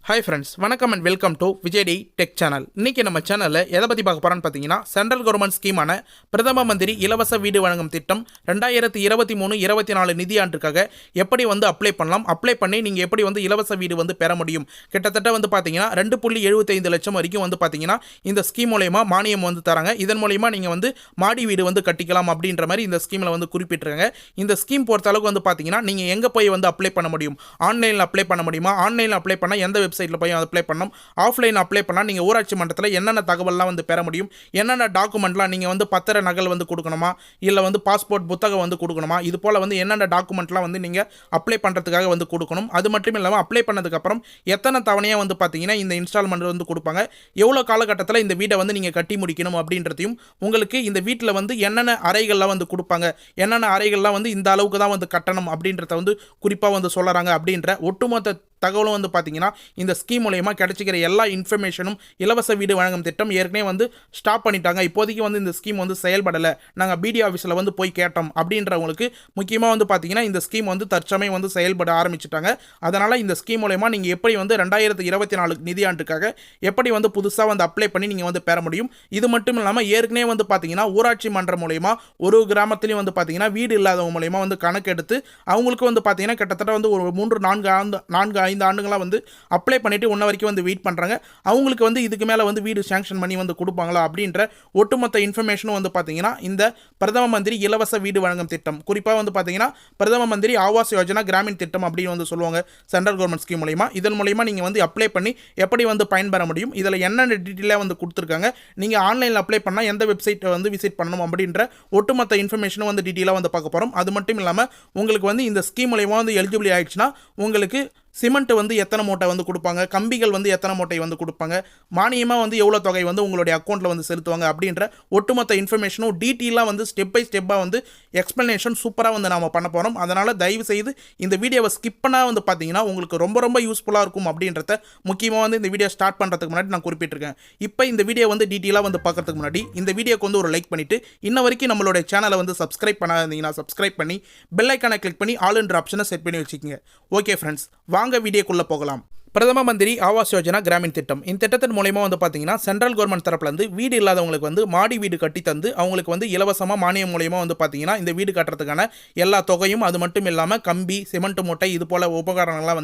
Hi friends, வணக்கம் and welcome to Vijay tech channel. இன்றைக்கி நம்ம சேனலில் எதை பற்றி பார்க்க போகிறோன்னு பார்த்தீங்கன்னா, சென்ட்ரல் கவர்மெண்ட் ஸ்கீமான பிரதம மந்திரி இலவச வீடு வழங்கும் திட்டம் 2023-24 நிதியாண்டுக்காக எப்படி அப்ளை பண்ணலாம், அப்ளை பண்ணி நீங்கள் எப்படி இலவச வீடு பெற முடியும். கிட்டத்தட்ட பார்த்தீங்கன்னா 2.75 லட்சம் வரைக்கும் பார்த்தீங்கன்னா இந்த ஸ்கீம் மூலயமா மானியம் தராங்க. இதன் மூலயமா நீங்கள் மாடி வீடு கட்டிக்கலாம் அப்படின்ற மாதிரி இந்த ஸ்கீமில் குறிப்பிட்டிருக்காங்க. இந்த ஸ்கீம் பொறுத்த அளவுக்கு பார்த்தீங்கன்னா நீங்கள் எங்கே போய் அப்ளை பண்ண முடியும், ஆன்லைனில் அப்ளை பண்ண முடியுமா, ஆன்லைனில் அப்ளை பண்ணால் எந்த வெப்சைட்டில் போய் அப்ளை பண்ணணும், ஆஃப்லைன் அப்ளை பண்ணால் நீங்கள் ஊராட்சி மன்றத்தில் என்னென்ன தகவல்லாம் பெற முடியும், என்னென்ன டாக்குமெண்ட்லாம் நீங்கள் பத்திர நகல் கொடுக்கணுமா, இல்லை பாஸ்போர்ட் புத்தகம் கொடுக்கணுமா, இது போல் என்னென்ன டாக்குமெண்ட்லாம் நீங்கள் அப்ளை பண்ணுறதுக்காக கொடுக்கணும். அது மட்டும் இல்லாமல் அப்ளை பண்ணதுக்கப்புறம் எத்தனை தவணையாக பார்த்தீங்கன்னா இந்த இன்ஸ்டால்மெண்ட் கொடுப்பாங்க, எவ்வளோ காலகட்டத்தில் இந்த வீடை நீங்கள் கட்டி முடிக்கணும் அப்படின்றதையும், உங்களுக்கு இந்த வீட்டில் என்னென்ன அறைகள்லாம் கொடுப்பாங்க, என்னென்ன அறைகள்லாம் இந்த அளவுக்கு தான் கட்டணம் அப்படின்றத குறிப்பாக சொல்கிறாங்க அப்படின்ற ஒட்டுமொத்த தகவலும் பார்த்தீங்கன்னா இந்த ஸ்கீம் மூலயமா கிடைச்சிக்கிற எல்லா இன்ஃபர்மேஷனும் இலவச வீடு வழங்கும் திட்டம் ஏற்கனவே ஸ்டாப் பண்ணிட்டாங்க. இப்போதைக்கு இந்த ஸ்கீம் செயல்படலை, நாங்கள் பிடி ஆஃபீஸில் போய் கேட்டோம் அப்படின்றவங்களுக்கு முக்கியமாக பார்த்தீங்கன்னா இந்த ஸ்கீம் தற்சமயம் செயல்பட ஆரம்பிச்சிட்டாங்க. அதனால் இந்த ஸ்கீம் மூலயமா நீங்கள் எப்படி 2024 நிதியாண்டுக்காக எப்படி புதுசாக அப்ளை பண்ணி நீங்கள் பெற முடியும். இது மட்டும் இல்லாமல் ஏற்கனவே பார்த்தீங்கன்னா ஊராட்சி மன்றம் மூலயமா ஒரு கிராமத்துலேயும் பார்த்தீங்கன்னா வீடு இல்லாதவங்க மூலயமா கணக்கு எடுத்து அவங்களுக்கு பார்த்தீங்கன்னா கிட்டத்தட்ட ஒரு 3-4 5 ஆண்டுகளாக அப்ளை பண்ணிட்டு ஒன்ன வரைக்கும் வெயிட் பண்ணுறாங்க. அவங்களுக்கு இதுக்கு மேலே வீடு சாங்ஷன் பண்ணி கொடுப்பாங்களா அப்படின்ற ஒட்டுமொத்த இன்ஃபர்மேஷனும் பார்த்தீங்கன்னா இந்த பிரதம மந்திரி இலவச வீடு வழங்கும் திட்டம், குறிப்பாக பார்த்தீங்கன்னா பிரதம மந்திரி ஆவாஸ் யோஜனா கிராமீண் திட்டம் அப்படின்னு சொல்லுவாங்க சென்ட்ரல் கவர்மெண்ட் ஸ்கீம் மூலமா. இதன் மூலமா நீங்கள் அப்ளை பண்ணி எப்படி பயன்பெற முடியும், இதில் என்னென்ன டீட்டெயிலாக கொடுத்துருக்காங்க, நீங்கள் ஆன்லைனில் அப்ளை பண்ணால் எந்த வெப்சைட்டை விசிட் பண்ணணும் அப்படின்ற ஒட்டுமொத்த இன்ஃபர்மேஷனும் டீட்டெயிலாக பார்க்க போகிறோம். அது மட்டும் இல்லாமல் உங்களுக்கு இந்த ஸ்கீம் மூலமா எலிஜிபிள் ஆயிடுச்சுன்னா உங்களுக்கு சிமெண்ட் எத்தனை மூட்டை கொடுப்பாங்க, கம்பிகள் எத்தனை மூட்டை கொடுப்பாங்க, மானியமாக எவ்வளோ தொகை உங்களுடைய அக்கௌண்ட்டில் செலுத்துவாங்க அப்படின்ற ஒட்டுமொத்த இன்ஃபர்மேஷனும் டீட்டெயிலாக ஸ்டெப் பை ஸ்டெப்பாக எக்ஸ்ப்ளனேஷன் சூப்பராக நாம் பண்ண போகிறோம். அதனால் தயவு செய்து இந்த வீடியோவை ஸ்கிப் பண்ணால் பார்த்தீங்கன்னா உங்களுக்கு ரொம்ப ரொம்ப யூஸ்ஃபுல்லாக இருக்கும் அப்படின்றத முக்கியமாக இந்த வீடியோ ஸ்டார்ட் பண்ணுறதுக்கு முன்னாடி நான் குறிப்பிட்டிருக்கேன். இப்போ இந்த வீடியோ டீட்டெயிலாக பார்க்கறதுக்கு முன்னாடி இந்த வீடியோக்கு ஒரு லைக் பண்ணிவிட்டு இன்ன வரைக்கும் நம்மளுடைய சேனலை சப்ஸ்கிரைப் பண்ணாதீங்கன்னா சப்ஸ்கிரைப் பண்ணி பெல் ஐக்கானை கிளிக் பண்ணி ஆல் என்ற ஆப்ஷனை செட் பண்ணி வச்சுக்கோங்க. ஓகே ஃப்ரெண்ட்ஸ், வாங்க வீடியோக்குள்ளே போகலாம். பிரதம மந்திரி ஆவாஸ் யோஜனா கிராமீண் திட்டம், இந்த திட்டத்தின் மூலமா பார்த்தீங்கன்னா சென்ட்ரல் கவர்மெண்ட் தரப்புலேருந்து வீடு இல்லாதவங்களுக்கு மாடி வீடு கட்டி தந்து அவங்களுக்கு இலவசமாக மானியம் மூலயமா பார்த்தீங்கன்னா இந்த வீடு கட்டுறதுக்கான எல்லா தொகையும், அது மட்டும் இல்லாமல் கம்பி, சிமெண்ட் மூட்டை, இது போல உபகரணங்கள்லாம்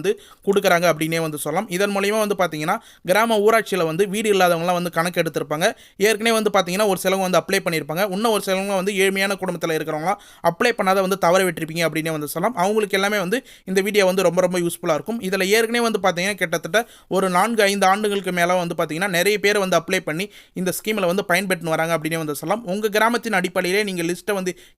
கொடுக்குறாங்க அப்படின்னே சொல்லலாம். இதன் மூலயமா பார்த்தீங்கன்னா கிராம ஊராட்சியில் வீடு இல்லாதவங்களாம் கணக்கு எடுத்திருப்பாங்க. ஏற்கனவே பார்த்தீங்கன்னா ஒரு சிலவங்க அப்ளை பண்ணியிருப்பாங்க. இன்னும் ஒரு சிலவங்க ஏழ்மையான குடும்பத்தில் இருக்கிறவங்களாம் அப்ளை பண்ணாத தவற விட்டுருப்பீங்க அப்படின்னே சொல்லலாம். அவங்களுக்கு எல்லாமே இந்த வீடியோ ரொம்ப ரொம்ப யூஸ்ஃபுல்லாக இருக்கும். இதில் ஏற்கனவே பார்த்தீங்கன்னா கிட்டத்தட்ட ஒரு 4-5 ஆண்டுகளுக்கு மேலே பார்த்தீங்கன்னா நிறைய பேர் அப்ளை பண்ணி இந்த ஸ்கீமில் பயன்பெற்று வராங்க அப்படின்னு சொல்லலாம். உங்கள் கிராமத்தின் அடிப்படையிலே நீங்கள் லிஸ்ட்டை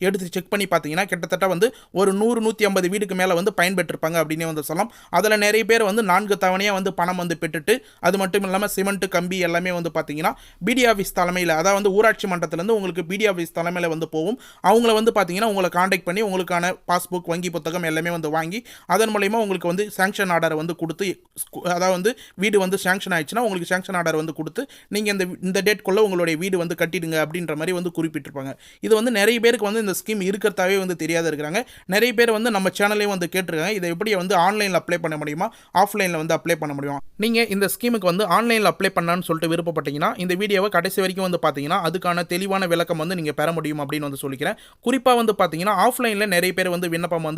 எடுத்து செக் பண்ணி பார்த்தீங்கன்னா கிட்டத்தட்ட ஒரு 100-150 வீடுக்கு மேலே பயன்பெற்றிருப்பாங்க அப்படின்னு சொல்லலாம். அதில் நிறைய பேர் 4 தவணையாக பணம் பெற்றுட்டு, அது மட்டும் இல்லாமல் சிமெண்ட், கம்பி எல்லாமே பார்த்தீங்கன்னா பிடி ஆஃபீஸ் தலைமையில், அதாவது ஊராட்சி மன்றத்திலேருந்து உங்களுக்கு பிடி ஆஃபீஸ் தலைமையில் போகும். அவங்கள பார்த்தீங்கன்னா உங்களை காண்டாக்ட் பண்ணி உங்களுக்கான பாஸ்புக், வங்கி புத்தகம் எல்லாமே வாங்கி அதன் மூலயமா உங்களுக்கு சாங்ஷன் ஆர்டரை கொடுத்து, அதாவது வீடு சாங்ஷன் ஆயிடுச்சுன்னா உங்களுக்கு சாங்ஷன் ஆர்டர் கொடுத்து நீங்கள் இந்த டேட்குள்ளே உங்களுடைய வீடு கட்டிடுங்க அப்படின்ற மாதிரி குறிப்பிட்டிருப்பாங்க. இது நிறைய பேருக்கு இந்த ஸ்கீம் இருக்கிறதாவே தெரியாத இருக்கிறாங்க. நிறைய பேர் நம்ம சேனலையும் கேட்டிருக்காங்க, இதை எப்படி ஆன்லைனில் அப்ளை பண்ண முடியுமா, ஆஃப்லைனில் அப்ளை பண்ண முடியுமா. நீங்கள் இந்த ஸ்கீமுக்கு ஆன்லைனில் அப்ளை பண்ணான்னு சொல்லிட்டு விருப்பப்பட்டீங்கன்னா இந்த வீடியோவை கடைசி வரைக்கும் பார்த்தீங்கன்னா அதுக்கான தெளிவான விளக்கம் நீங்கள் பெற முடியும் அப்படின்னு சொல்லிக்கிறேன். குறிப்பாக பார்த்தீங்கன்னா ஆஃப்லைனில் நிறைய பேர் விண்ணப்பம்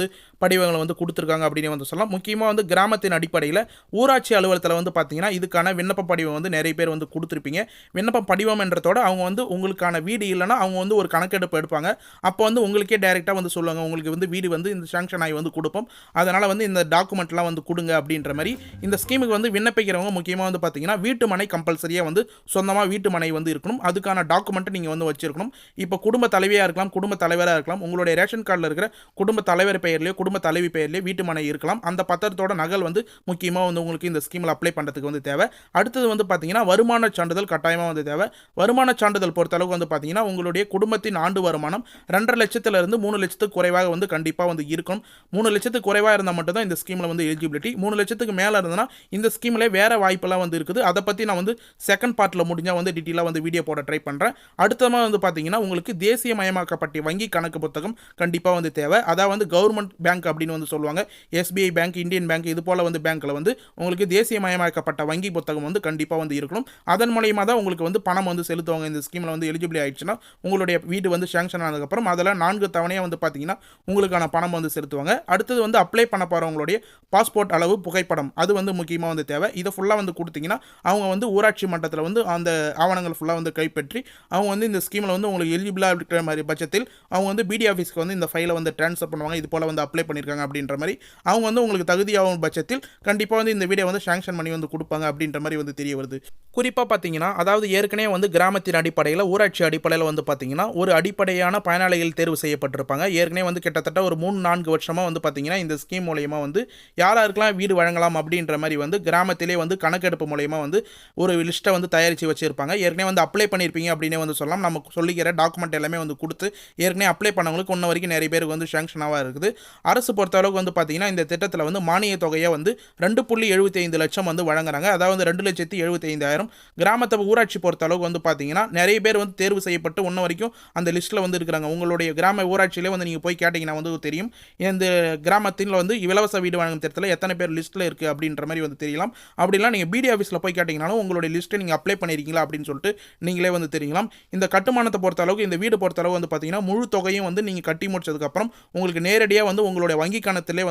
படிவங்களை கொடுத்துருக்காங்க அப்படின்னு சொல்லலாம். முக்கியமாக கிராமத்தின் அடிப்படையில் ஊராட்சி அலுவலகத்தில் பார்த்தீங்கன்னா இதுக்கான விண்ணப்ப படிவம் நிறைய பேர் கொடுத்துருப்பீங்க. விண்ணப்ப படிவம் என்றதோட அவங்க உங்களுக்கான வீடு இல்லைன்னா அவங்க ஒரு கணக்கெடுப்பு எடுப்பாங்க. அப்போ உங்களுக்கே டைரெக்டாக சொல்லுவாங்க, உங்களுக்கு வீடு இந்த சாங்ஷன் ஆகி கொடுப்போம், அதனால் இந்த டாக்குமெண்ட்லாம் கொடுங்க அப்படின்ற மாதிரி. இந்த ஸ்கீமுக்கு விண்ணப்பிக்கிறவங்க முக்கியமாக பார்த்தீங்கன்னா வீட்டு மனை கம்பல்சரியாக சொந்தமாக வீட்டு மனை இருக்கணும். அதுக்கான டாக்குமெண்ட்டை நீங்கள் வச்சிருக்கணும். இப்போ குடும்ப தலைவியாக இருக்கலாம், குடும்ப தலைவராக இருக்கலாம், உங்களுடைய ரேஷன் கார்டில் இருக்கிற குடும்ப தலைவர் பெயர்லையோ குடும்ப தலைவி பெயர்லையோ வீட்டு மனை இருக்கலாம். அந்த பத்திரத்தோட நகல் முக்கியமாக உங்களுக்கு இந்த ஸ்கீமில் அப்ளை பண்ணுறதுக்கு தேவை. அடுத்தது பார்த்தீங்கன்னா வருமான சான்றிதழ் கட்டாயமாக தேவை. வருமான சான்றிதழ் பொறுத்தளவுக்கு பார்த்தீங்கன்னா உங்களுடைய குடும்பத்தின் ஆண்டு வருமானம் 2.5 லட்சத்திலிருந்து 3 லட்சத்துக்கு குறைவாக கண்டிப்பாக இருக்கணும். 3 லட்சத்துக்கு குறைவாக இருந்தால் மட்டும் தான் இந்த ஸ்கீமில் எலிஜிபிலிட்டி. 3 லட்சத்துக்கு மேலே இருந்ததுன்னா இந்த ஸ்கீமில் வேறு வாய்ப்பெல்லாம் இருக்குது. அதை பற்றி நான் செகண்ட் பார்ட்டில் முடிஞ்சால் டீட்டெயிலாக வீடியோ போட ட்ரை பண்ணுறேன். அடுத்தமாக பார்த்தீங்கன்னா உங்களுக்கு தேசியமயமாக்கப்பட்ட வங்கி கணக்கு புத்தகம் கண்டிப்பாக தேவை. அதாவது கவர்மெண்ட் பேங்க் அப்படின்னு சொல்லுவாங்க. எஸ்பிஐ பேங்க், இந்தியன் பேங்க், இது போல் பேங்க்கில் உங்களுக்கு தேசியமயமாக்கப்பட்ட வங்கி புத்தகம் வந்து கண்டிப்பாக வந்து இருக்கணும். அதன் மூலியமாக தான் உங்களுக்கு வந்து பணம் வந்து செலுத்துவாங்க. இந்த ஸ்கீமில் வந்து எலிஜிபிள் ஆயிடுச்சுன்னா உங்களுடைய வீடு வந்து சேங்ஷன் ஆனதுக்கப்புறம் அதில் 4 தவணையாக வந்து பார்த்தீங்கன்னா உங்களுக்கான பணம் வந்து செலுத்துவாங்க. அடுத்தது வந்து அப்ளை பண்ண போகிறவங்களுடைய பாஸ்போர்ட் அளவு புகைப்படம் அது வந்து முக்கியமாக வந்து தேவை. இதை ஃபுல்லாக வந்து கொடுத்தீங்கன்னா அவங்க வந்து ஊராட்சி மட்டத்தில் வந்து அந்த ஆவணங்கள் ஃபுல்லாக வந்து கைப்பற்றி அவங்க வந்து இந்த ஸ்கீமில் வந்து உங்களுக்கு எலிஜிபிளாக இருக்கிற மாதிரி பட்சத்தில் அவங்க வந்து பிடி ஆஃபீஸ்க்கு வந்து இந்த ஃபைலை வந்து ட்ரான்ஸ்ஃபர் பண்ணுவாங்க. இது போல் வந்து அப்ளை பண்ணியிருக்காங்க அப்படின்ற மாதிரி அவங்க வந்து உங்களுக்கு தகுதியாகும் பட்சத்தில் கண்டிப்பாக வந்து இந்த வீடியோ வந்து சாங்ஷன் பண்ணி வந்து கொடுப்பாங்க அப்படின்ற மாதிரி வந்து தெரிய வருது. குறிப்பாக பார்த்தீங்கன்னா அதாவது ஏற்கனவே வந்து கிராமத்தின் அடிப்படையில் ஊராட்சி அடிப்படையில் வந்து பார்த்தீங்கன்னா ஒரு அடிப்படையான பயனாளிகள் தேர்வு செய்யப்பட்டிருப்பாங்க. ஏற்கனவே வந்து கிட்டத்தட்ட ஒரு 3-4 வருஷமாக வந்து பார்த்தீங்கன்னா இந்த ஸ்கீம் மூலயமா வந்து யாராருக்கெல்லாம் வீடு வழங்கலாம் அப்படின்ற மாதிரி வந்து கிராமத்திலே வந்து கணக்கெடுப்பு மூலயமா வந்து ஒரு லிஸ்ட்டை வந்து தயாரித்து வச்சிருப்பாங்க. ஏற்கனவே வந்து அப்ளை பண்ணியிருப்பீங்க அப்படின்னே வந்து சொல்லலாம். நமக்கு சொல்லிக்கிற டாக்குமெண்ட் எல்லாமே வந்து கொடுத்து ஏற்கனவே அப்ளை பண்ணவங்களுக்கு இன்ன வரைக்கும் நிறைய பேருக்கு வந்து சாங்ஷனாக இருக்குது. அரசு பொறுத்தளவுக்கு வந்து பார்த்தீங்கன்னா இந்த திட்டத்தில் வந்து மானிய தொகையை வந்து 2.75 லட்சம் வந்து வழங்குறாங்க. அதாவது 2,75,000. கிராமத்தை ஊராட்சி பொறுத்தளவுக்கு வந்து பார்த்தீங்கன்னா நிறைய பேர் வந்து தேர்வு செய்யப்பட்டு இன்ன வரைக்கும் அந்த லிஸ்ட்டில் வந்து இருக்கிறாங்க. உங்களுடைய கிராம ஊராட்சியிலே வந்து நீங்கள் போய் கேட்டிங்கன்னா வந்து தெரியும் இந்த கிராமத்தில் வந்து இலவச வீடு வழங்கும் திட்டத்தில் எத்தனை பேர் லிஸ்ட்டில் இருக்குது அப்படின்ற மாதிரி வந்து தெரியலாம். அப்படிலாம் நீங்கள் பிடி ஆஃபீஸில் போய் கேட்டிங்கனாலும் உங்களுடைய லிஸ்ட்டை நீங்கள் அப்ளை பண்ணியிருக்கீங்களா அப்படின்னு சொல்லிட்டு நீங்களே வந்து தெரியலாம். இந்த கட்டுமானத்தை பொறுத்த அளவுக்கு இந்த வீடு பொறுத்த அளவு வந்து பார்த்தீங்கன்னா முழு தொகையும் வந்து நீங்கள் கட்டி முடிச்சதுக்கப்புறம் உங்களுக்கு நேரடியாக வந்து உங்களுடைய வங்கி கணக்கிலே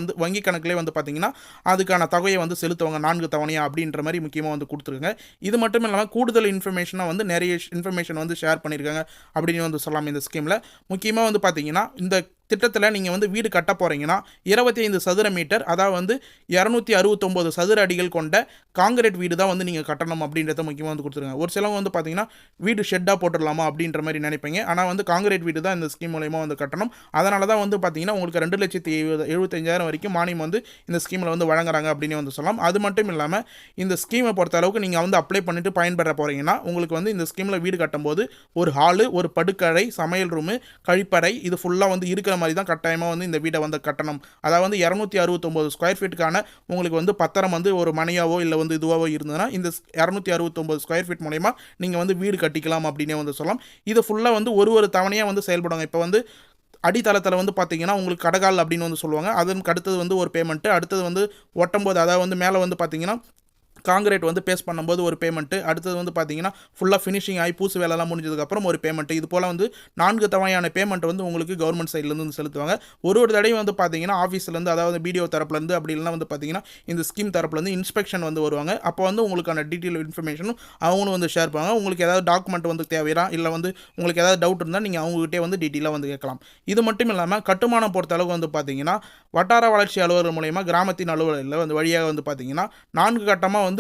வந்து பார்த்தீங்கன்னா அதுக்கான தொகையை வந்து செலுத்துவாங்க 4 தவணையா அப்படின்ற மாதிரி முக்கியமாக வந்து கொடுத்துருங்க. இது மட்டும் இல்லாமல் கூடுதல் இன்ஃபர்மேஷனாக வந்து நிறைய இன்ஃபர்மேஷன் வந்து ஷேர் பண்ணியிருக்காங்க அப்படின்னு வந்து சொல்லலாம். இந்த ஸ்கீமில் முக்கியமாக வந்து பார்த்தீங்கன்னா இந்த திட்டத்தில் நீங்கள் வந்து வீடு கட்ட போகிறீங்கன்னா 25 சதுர மீட்டர் அதாவது வந்து 269 சதுர அடிகள் கொண்ட காங்கிரீட் வீடு தான் வந்து நீங்கள் கட்டணும் அப்படின்றத முக்கியமாக வந்து கொடுத்துருங்க. ஒரு சிலவங்க வந்து பார்த்தீங்கன்னா வீடு ஷெட்டாக போட்டுடலாமா அப்படின்ற மாதிரி நினைப்பீங்க. ஆனால் வந்து காங்கிரீட் வீடு தான் இந்த ஸ்கீம் மூலயமா வந்து கட்டணும். அதனால தான் வந்து பார்த்தீங்கன்னா உங்களுக்கு 2,75,000 வரைக்கும் மானியம் வந்து இந்த ஸ்கீமில் வந்து வழங்குறாங்க அப்படின்னு வந்து சொல்லலாம். அது மட்டும் இல்லாமல் இந்த ஸ்கீமை பொறுத்த அளவுக்கு நீங்கள் வந்து அப்ளை பண்ணிட்டு பயன்பெற போகிறீங்கன்னா உங்களுக்கு வந்து இந்த ஸ்கீமில் வீடு கட்டும்போது ஒரு ஹாலு, ஒரு படுக்கறை, சமையல் ரூமு, கழிப்பறை இது ஃபுல்லாக வந்து இருக்கிற மாதிரி தான் கட்டாயமாக வந்து இந்த வீடை வந்து கட்டணும். அதாவது வந்து 269 ஸ்கொயர் ஃபீட்டுக்கான உங்களுக்கு வந்து பத்திரம் வந்து ஒரு மனையாவோ இல்லை வந்து இதுவாவோ இருந்ததுன்னா இந்த 269 ஸ்கொயர் ஃபீட் மூலமா நீங்கள் வந்து வீடு கட்டிக்கலாம் அப்படின்னே வந்து சொல்லலாம். இது ஃபுல்லாக வந்து ஒரு தவணையாக வந்து செயல்படுவாங்க. இப்போ வந்து அடித்தளத்தில் வந்து பார்த்தீங்கன்னா உங்களுக்கு கடகால் அப்படின்னு வந்து சொல்லுவாங்க. அதற்கு அடுத்தது வந்து ஒரு பேமெண்ட்டு, அடுத்தது வந்து ஒட்டும்போது அதாவது வந்து மேலே வந்து பார்த்தீங்கன்னா காங்கிரீட் வந்து பேஸ்ட் பண்ணும்போது ஒரு பேமெண்ட்டு, அடுத்தது வந்து பார்த்தீங்கன்னா ஃபுல்லாக ஃபினிஷிங் ஆகி பூசு வேலைலாம் முடிஞ்சதுக்கப்புறம் ஒரு பேமெண்ட்டு, இது போல் வந்து 4 தவணையான பேமெண்ட் வந்து உங்களுக்கு கவர்மெண்ட் சைட்லேருந்து வந்து செலுத்துவாங்க. ஒரு தடையும் வந்து பார்த்தீங்கன்னா ஆஃபீஸ்லேருந்து அதாவது பிடிஓ தரப்புலேருந்து அப்படி இல்லைனா வந்து பார்த்தீங்கன்னா இந்த ஸ்கீம் தரப்புலேருந்து இன்ஸ்பெக்ஷன் வந்து வருவாங்க. அப்போ வந்து உங்களுக்கான டீட்டெயில் இன்ஃபர்மேஷனும் அவங்களும் வந்து ஷேர் பண்ணுவாங்க. உங்களுக்கு ஏதாவது டாக்குமெண்ட் வந்து தேவையா இல்லை வந்து உங்களுக்கு ஏதாவது டவுட் இருந்தால் நீங்கள் அவங்ககிட்டே வந்து டீட்டெயிலாக வந்து கேட்கலாம். இது மட்டும் இல்லாமல் கட்டுமானம் பொறுத்த அளவுக்கு வந்து பார்த்தீங்கன்னா வட்டார வளர்ச்சி அலுவலர் மூலயமா கிராமத்தின் அலுவலரில் வந்து வழியாக வந்து பார்த்தீங்கன்னா 4 கட்டமாக வந்து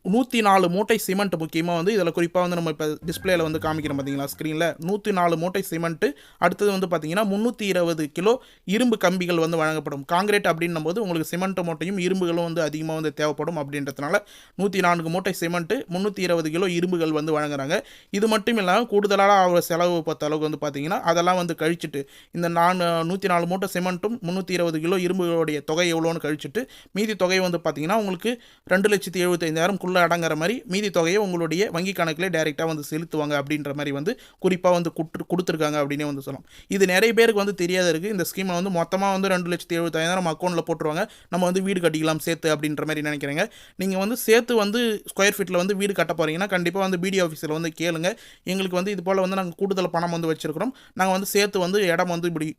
104 மூட்டை சிமெண்ட் முக்கியமாக வந்து இதில் குறிப்பாக வந்து நம்ம இப்போ டிஸ்பிளேல வந்து காமிக்கிறோம் பார்த்தீங்களா ஸ்க்ரீனில் 104 மூட்டை சிமெண்ட்டு, அடுத்தது வந்து பார்த்தீங்கன்னா 320 கிலோ இரும்பு கம்பிகள் வந்து வழங்கப்படும். காங்கிரீட் அப்படின்னும் போது உங்களுக்கு சிமெண்ட் மூட்டையும் இரும்புகளும் வந்து அதிகமாக வந்து தேவைப்படும். அப்படின்றதுனால 104 மூட்டை சிமெண்ட்டு 320 கிலோ இரும்புகள் வந்து வழங்குறாங்க. இது மட்டும் இல்லாமல் கூடுதலாக அவர் செலவு பார்த்த அளவுக்கு வந்து பார்த்தீங்கன்னா அதெல்லாம் வந்து கழிச்சிட்டு இந்த 104 மூட்டை சிமெண்ட்டும் 320 கிலோ இரும்புகளுடைய தொகை எவ்வளோன்னு கழிச்சிட்டு மீதி தொகை வந்து பார்த்தீங்கன்னா உங்களுக்கு 2,75,000 அடங்குற மாதிரி மீதி தொகையை உங்களுடைய வங்கி கணக்கிலே டைரெக்டாக வந்து செலுத்துவாங்க அப்படின்ற மாதிரி வந்து குறிப்பாக வந்து கொடுத்துருக்காங்க அப்படின்னு வந்து சொல்லலாம். இது நிறைய பேருக்கு வந்து தெரியாத இருக்குது. இந்த ஸ்கீமை வந்து மொத்தமாக வந்து 2,75,000 அக்கௌண்ட்டில் போட்டுருவாங்க, நம்ம வந்து வீடு கட்டிக்கலாம் சேர்த்து அப்படின்ற மாதிரி நினைக்கிறேங்க. நீங்கள் வந்து சேர்த்து வந்து ஸ்கொயர் ஃபீட்டில் வந்து வீடு கட்ட போகிறீங்கன்னா கண்டிப்பாக வந்து பிடி ஆஃபீஸில் வந்து கேளுங்க. எங்களுக்கு வந்து இது போல் வந்து நாங்கள் கூடுதல் பணம் வந்து வச்சுருக்கிறோம், நாங்கள் வந்து சேர்த்து வந்து இடம் வந்து இப்படி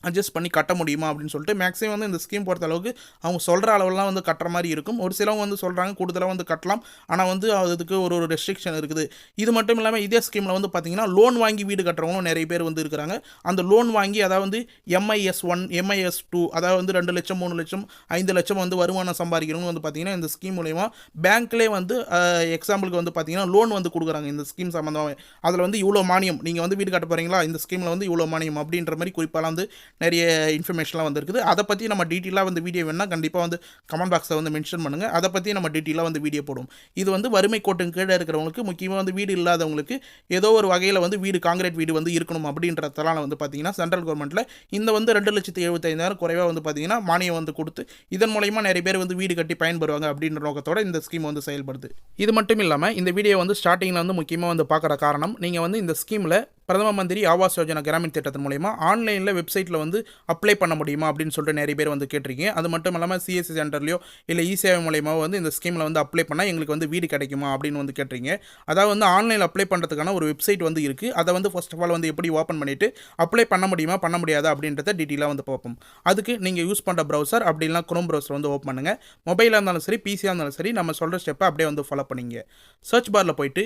அட்ஜஸ்ட் பண்ணி கட்ட முடியுமா அப்படின்னு சொல்லிட்டு மேக்ஸிமம் வந்து இந்த ஸ்கீம் பொறுத்த அளவுக்கு அவங்க சொல்கிற அளவுலாம் வந்து கட்டுற மாதிரி இருக்கும். ஒரு சிலவங்க வந்து சொல்கிறாங்க கூடுதலாக வந்து கட்டலாம், ஆனால் வந்து அதுக்கு ஒரு ரெஸ்ட்ரிக்ஷன் இருக்குது. இது மட்டும் இல்லாமல் இதே ஸ்கீமில் வந்து பார்த்தீங்கன்னா லோன் வாங்கி வீடு கட்டுறவங்களும் நிறைய பேர் வந்து இருக்கிறாங்க. அந்த லோன் வாங்கி அதாவது வந்து MIS1 MIS2 அதாவது வந்து 2 லட்சம் 3 லட்சம் 5 லட்சம் வந்து வருமானம் சம்பாதிக்கிறவங்க வந்து பார்த்தீங்கன்னா இந்த ஸ்கீம் மூலமா பேங்க்லேயே வந்து எக்ஸாம்பிளுக்கு வந்து பார்த்தீங்கன்னா லோன் வந்து கொடுக்குறாங்க இந்த ஸ்கீம் சம்மந்தமாக. அதில் வந்து இவ்வளோ மானியம், நீங்கள் வந்து வீடு கட்ட போகிறீங்களா இந்த ஸ்கீமில் வந்து இவ்வளோ மானியம் அப்படின்ற மாதிரி குறிப்பாலாம் வந்து நிறைய இன்ஃபர்மேஷன்லாம் வந்துருக்குது. அதை பற்றி நம்ம டீட்டெயிலாக வந்து வீடியோ வேணால் கண்டிப்பாக வந்து கமெண்ட் பாக்ஸில் வந்து மென்ஷன் பண்ணுங்கள். அதை பற்றி நம்ம டீட்டெயிலாக வந்து வீடியோ போடுவோம். இது வந்து வறுமை கோட்டின் கீழே இருக்கிறவங்களுக்கு முக்கியமாக வந்து வீடு இல்லாதவங்களுக்கு ஏதோ ஒரு வகையில் வந்து வீடு காங்கிரீட் வீடு வந்து இருக்கணும் அப்படின்றதெல்லாம் வந்து பார்த்தீங்கன்னா சென்ட்ரல் கவர்மெண்ட்டில் இந்த வந்து 2,75,000 குறைவாக வந்து பார்த்தீங்கன்னா மானியம் வந்து கொடுத்து இதன் மூலயமா நிறைய பேர் வந்து வீடு கட்டி பயன்பெறுவாங்க அப்படின்ற நோக்கத்தோட இந்த ஸ்கீம் வந்து செயல்படுது. இது மட்டும் இல்லாமல் இந்த வீடியோ வந்து ஸ்டார்டிங்கில் வந்து முக்கியமாக வந்து பார்க்குற காரணம் நீங்கள் வந்து இந்த ஸ்கீமில் பிரதம மந்திரி ஆவாஸ் யோஜனா கிராமின் திட்டத்தின் மூலயமா ஆன்லைனில் வெப்சைட்டில் வந்து அப்ளை பண்ண முடியுமா அப்படின்னு சொல்லிட்டு நிறைய பேர் வந்து கேட்டிருக்கீங்க. அது மட்டும் இல்லாமல் சிஎஸ்சி சென்டர்லையோ இல்லை இ-சேவை மூலயமாவோ வந்து இந்த ஸ்கீமில் வந்து அப்ளை பண்ணால் எங்களுக்கு வந்து வீடு கிடைக்குமா அப்படின்னு வந்து கேட்டிருக்கீங்க. அதாவது வந்து ஆன்லைனில் அப்ளை பண்ணுறதுக்கான ஒரு வெப்சைட் வந்து இருக்குது. அதை வந்து ஃபர்ஸ்ட் ஆஃப் ஆல் வந்து எப்படி ஓப்பன் பண்ணிவிட்டு அப்ளை பண்ண முடியுமா பண்ண முடியாதா அப்படின்றத டீட்டெயிலாக வந்து பார்ப்போம். அதுக்கு நீங்கள் யூஸ் பண்ணுற ப்ரௌசர் அப்படின்னா குரோம் ப்ரௌசர் வந்து ஓப்பன் பண்ணுங்கள். மொபைலாக இருந்தாலும் சரி பிசியாக இருந்தாலும் சரி நம்ம சொல்கிற ஸ்டெப்பை அப்படியே வந்து ஃபாலோ பண்ணிங்க. சர்ச் பாரில் போயிட்டு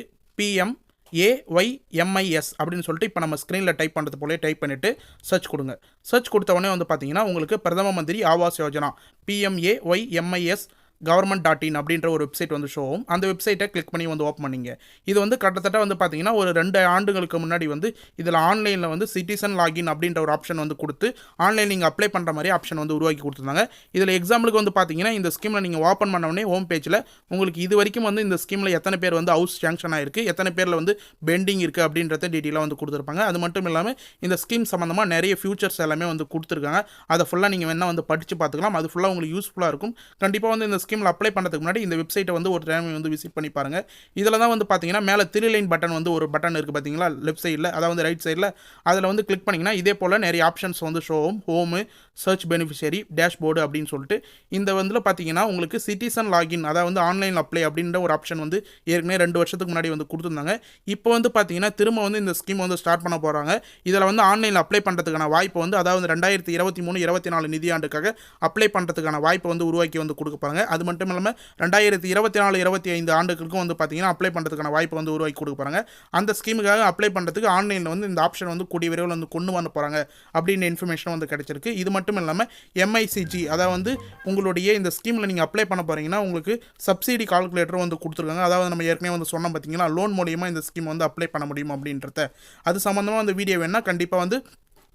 PMAYMIS அப்படின்னு சொல்லிட்டு இப்போ நம்ம ஸ்க்ரீனில் டைப் பண்ணுறது போலே டைப் பண்ணிவிட்டு சர்ச் கொடுங்க. சர்ச் கொடுத்த உடனே வந்து பார்த்தீங்கன்னா உங்களுக்கு பிரதம மந்திரி ஆவாஸ் யோஜனா PMAYMIS government.in அப்படின்ற ஒரு வெப்சைட் வந்து ஷோ ஆகும். அந்த வெப்சைட்டை கிளிக் பண்ணி வந்து ஓப்பன் பண்ணிங்க. இது வந்து கிட்டத்தட்ட வந்து பார்த்தீங்கன்னா ஒரு 2 ஆண்டுகளுக்கு முன்னாடி வந்து இதில் ஆன்லைனில் வந்து சிட்டிசன் லாகின் அப்படின்ற ஒரு ஆப்ஷன் வந்து கொடுத்து ஆன்லைன் நீங்கள் அப்ளை பண்ணுற மாதிரி ஆப்ஷன் வந்து உருவாக்கி கொடுத்துருந்தாங்க. இதில் எக்ஸாம்பிளுக்கு வந்து பார்த்தீங்கன்னா இந்த ஸ்கீமில் நீங்கள் ஓப்பன் பண்ண உடனே ஹோம் பேஜில் உங்களுக்கு இது வரைக்கும் வந்து இந்த ஸ்கீமில் எத்தனை பேர் வந்து ஹவுஸ் சேங்ஷன் ஆகிருக்கு, எத்தனை பேரில் வந்து பெண்டிங் இருக்குது அப்படின்றத டீட்டெயிலாக வந்து கொடுத்துருப்பாங்க. அது மட்டும் இல்லாமல் இந்த ஸ்கீம் சம்மந்தமாக நிறைய ஃபியூச்சர்ஸ் எல்லாமே வந்து கொடுத்துருக்காங்க. அதை ஃபுல்லாக நீங்கள் வேணால் வந்து படித்து பார்த்துக்கலாம். அது ஃபுல்லாக உங்களுக்கு யூஸ்ஃபுல்லாக இருக்கும். கண்டிப்பாக வந்து இந்த ஸ்கீமில் அப்ளை பண்ணுறதுக்கு முன்னாடி இந்த வெப்சைட்டை வந்து ஒரு டைம் வந்து விசிட் பண்ணி பாருங்கள். இதில் தான் வந்து பார்த்தீங்கன்னா மேலே 3 லைன் பட்டன் வந்து ஒரு பட்டன் இருக்குது பார்த்தீங்களா லெஃப்ட் சைடில், அதாவது ரைட் சைடில். அதில் வந்து கிளிக் பண்ணிங்கன்னா இதே போல் நிறைய ஆப்ஷன்ஸ் வந்து ஷோ ஆகும். ஹோமு, சர்ச் பெனிஃபிஷியரி, டேஷ்போர்டு அப்படின்னு சொல்லிட்டு இந்த வந்து பார்த்தீங்கன்னா உங்களுக்கு சிட்டிசன் லாகின் அதாவது வந்து ஆன்லைன் அப்ளை அப்படின்ற ஒரு ஆப்ஷன் வந்து ஏற்கனவே 2 வருஷத்துக்கு முன்னாடி வந்து கொடுத்துருந்தாங்க. இப்போ வந்து பார்த்தீங்கன்னா திரும்ப வந்து இந்த ஸ்கீம் வந்து ஸ்டார்ட் பண்ண போகிறாங்க. இதில் வந்து ஆன்லைனில் அப்ளை பண்ணுறதுக்கான வாய்ப்பு வந்து அதாவது 2023-24 நிதியாண்டுக்காக அப்ளை பண்ணுறதுக்கான வாய்ப்பை வந்து உருவாக்கி வந்து கொடுக்க போகிறாங்க. அது மட்டும் இல்லாமல் 2024-25 ஆண்டுகளுக்கும் வந்து பார்த்தீங்கன்னா அப்ளை பண்ணுறதுக்கான வாய்ப்பை வந்து உருவாக்கி கொடுக்க போகிறாங்க. அந்த ஸ்கீமுக்காக அப்ளை பண்ணுறதுக்கு ஆன்லைனில் வந்து இந்த ஆப்ஷன் வந்து கூடிய விரைவில் வந்து கொண்டு வர போகிறாங்க அப்படின்ற இன்ஃபர்மேஷன் வந்து கிடைச்சிருக்கு. இது மட்டும் இல்லாமல் MICG அதாவது வந்து உங்களுடைய இந்த ஸ்கீமில் நீங்கள் அப்ளை பண்ண போகிறீங்கன்னா உங்களுக்கு சப்சிடி கால்குலேட்டரும் வந்து கொடுத்துருக்காங்க. அதாவது நம்ம ஏற்கனவே வந்து சொன்னோம் பார்த்தீங்கன்னா லோன் மூலியமாக இந்த ஸ்கீம் வந்து அப்ளை பண்ண முடியும் அப்படின்றத. அது சம்மந்தமாக அந்த வீடியோ வேணால் கண்டிப்பாக வந்து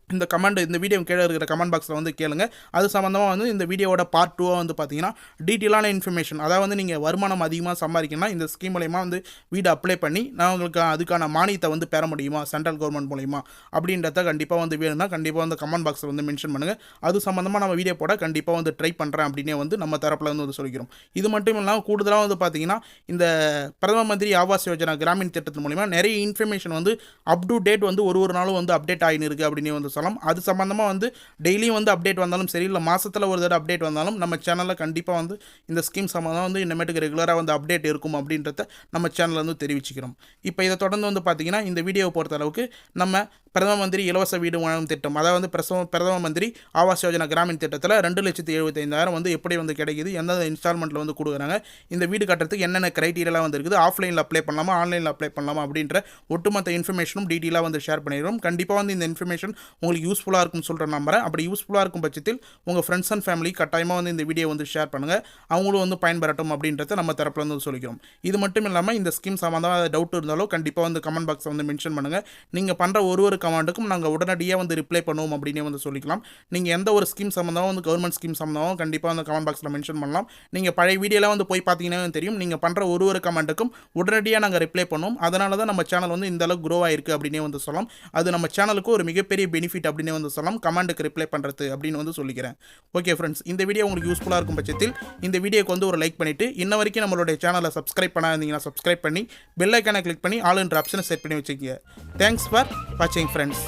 இந்த வீடியோ கீழே இருக்கிற கமெண்ட் பாக்ஸில் வந்து கேளுங்க. அது சம்மந்தமாக வந்து இந்த வீடியோவோட பார்ட் 2 வந்து பார்த்தீங்கன்னா டீட்டெயிலான இன்ஃபர்மேஷன் அதாவது வந்து நீங்கள் வருமானம் அதிகமாக சம்பாதிக்கணும்னா இந்த ஸ்கீம் மூலயமா வந்து வீடு அப்ளை பண்ணி நான் உங்களுக்கு அதுக்கான மானியத்தை வந்து பெற முடியுமா சென்ட்ரல் கவர்மெண்ட் மூலயமா அப்படின்றத கண்டிப்பாக வந்து வேணும்னா கண்டிப்பாக வந்து கமெண்ட் பாக்ஸில் வந்து மென்ஷன் பண்ணுங்கள். அது சம்மந்தமாக நம்ம வீடியோ போட கண்டிப்பாக வந்து ட்ரை பண்ணுறேன் அப்படின்னே வந்து நம்ம தரப்பில் வந்து சொல்லிக்கிறோம். இது மட்டும் இல்லாமல் கூடுதலாக வந்து பார்த்தீங்கன்னா இந்த பிரதம மந்திரி ஆவாஸ் யோஜனா கிராமின் திட்டத்தின் மூலமா நிறைய இன்ஃபர்மேஷன் வந்து அப் டு டேட் வந்து ஒரு நாளும் வந்து அப்டேட் ஆகின்னு இருக்குது அப்படின்னு வந்து சொல்லலாம். அது சம்பந்தமாக வந்து டெய்லியும் வந்து அப்டேட் வந்தாலும் சரி இல்லை மாதத்தில் ஒரு தடவை அப்டேட் வந்தாலும் நம்ம சேனலில் கண்டிப்பாக வந்து இந்த ஸ்கீம் சம்மந்தமாக வந்து இனிமேட்டுக்கு ரெகுலராக வந்து அப்டேட் இருக்கும் அப்படின்றத நம்ம சேனலில் வந்து தெரிவிச்சுக்கிறோம். இப்போ இதை தொடர்ந்து வந்து பார்த்தீங்கன்னா இந்த வீடியோவை பொறுத்த அளவுக்கு நம்ம பிரதம மந்திரி இலவச வீடு வழங்கும் திட்டம் அதாவது பிரதம மந்திரி ஆவாஸ் யோஜனா கிராமின் திட்டத்தில் 2,75,000 வந்து எப்படி வந்து கிடைக்குது, எந்தெந்த இன்ஸ்டால்மெண்ட்டில் வந்து கொடுக்குறாங்க, இந்த வீடு கட்டுறதுக்கு என்னென்ன கிரைட்டீரியாலாம் வந்து இருக்குது, ஆஃப்லைனில் அப்ளை பண்ணலாமா ஆன்லைனில் அப்ளை பண்ணலாமா அப்படின்ற ஒட்டுமொத்த இன்ஃபர்மேஷனும் டீட்டெயிலாக வந்து ஷேர் பண்ணிடுறோம். கண்டிப்பாக வந்து இந்த இன்ஃபர்மேஷன் உங்களுக்கு யூஸ்ஃபுல்லாக இருக்கும்னு சொல்கிற நம்புறேன். அப்படி யூஸ்ஃபுல்லாக இருக்கும் பட்சத்தில் உங்கள் ஃப்ரெண்ட்ஸ் அண்ட் ஃபேமிலி கட்டாயமாக வந்து இந்த வீடியோ வந்து ஷேர் பண்ணுங்கள். அவங்களும் வந்து பயன்பெறட்டும் அப்படின்றத நம்ம தரப்பில் வந்து சொல்லிக்கிறோம். இது மட்டும் இல்லாமல் இந்த ஸ்கீம் சம்மந்தமாக டவுட் இருந்தாலும் கண்டிப்பாக வந்து கமெண்ட் பாக்ஸை வந்து மென்ஷன் பண்ணுங்கள். நீங்கள் பண்ணுற ஒரு கமெண்ட்டுக்கும் நாங்கள் உடனடியாக வந்து ரிப்ளை பண்ணுவோம் அப்படின்னே வந்து சொல்லிக்கலாம். நீங்கள் எந்த ஒரு ஸ்கீம் சம்மந்தமாக வந்து கவர்மெண்ட் ஸ்கீம் சம்மந்தமாக கண்டிப்பாக வந்து கமெண்ட் பாக்ஸில் மென்ஷன் பண்ணலாம். நீங்கள் பழைய வீடியோலாம் வந்து போய் பார்த்தீங்கன்னா தெரியும் நீங்கள் பண்ணுற ஒரு கமெண்ட்டுக்கும் உடனடியாக நாங்கள் ரிப்ளை பண்ணுவோம். அதனால தான் நம்ம சேனல் வந்து இந்த அளவுக்கு க்ரோ ஆயிருக்கு அப்படின்னே வந்து சொல்லலாம். அது நம்ம சேனலுக்கு ஒரு மிகப்பெரிய பெனிஃபிட் அப்படின்னே வந்து சொல்லலாம். கமெண்ட்டுக்கு ரிப்ளை பண்ணுறது அப்படின்னு வந்து சொல்லிக்கிறேன். ஓகே ஃப்ரெண்ட்ஸ், இந்த வீடியோ உங்களுக்கு யூஸ்ஃபுல்லாக இருக்கும் பட்சத்தில் இந்த வீடியோக்கு வந்து ஒரு லைக் பண்ணிவிட்டு இன்ன வரைக்கும் நம்மளுடைய சேனலை சப்ஸ்கிரைப் பண்ணாதீங்கன்னா சப்ஸ்கிரைப் பண்ணி பெல் ஐக்கானை கிளிக் பண்ணி ஆல் என்ற ஆப்ஷனை செட் பண்ணி வச்சுக்கோங்க. தேங்க்ஸ் ஃபார் வாட்சிங் ஃப்ரெண்ட்ஸ்.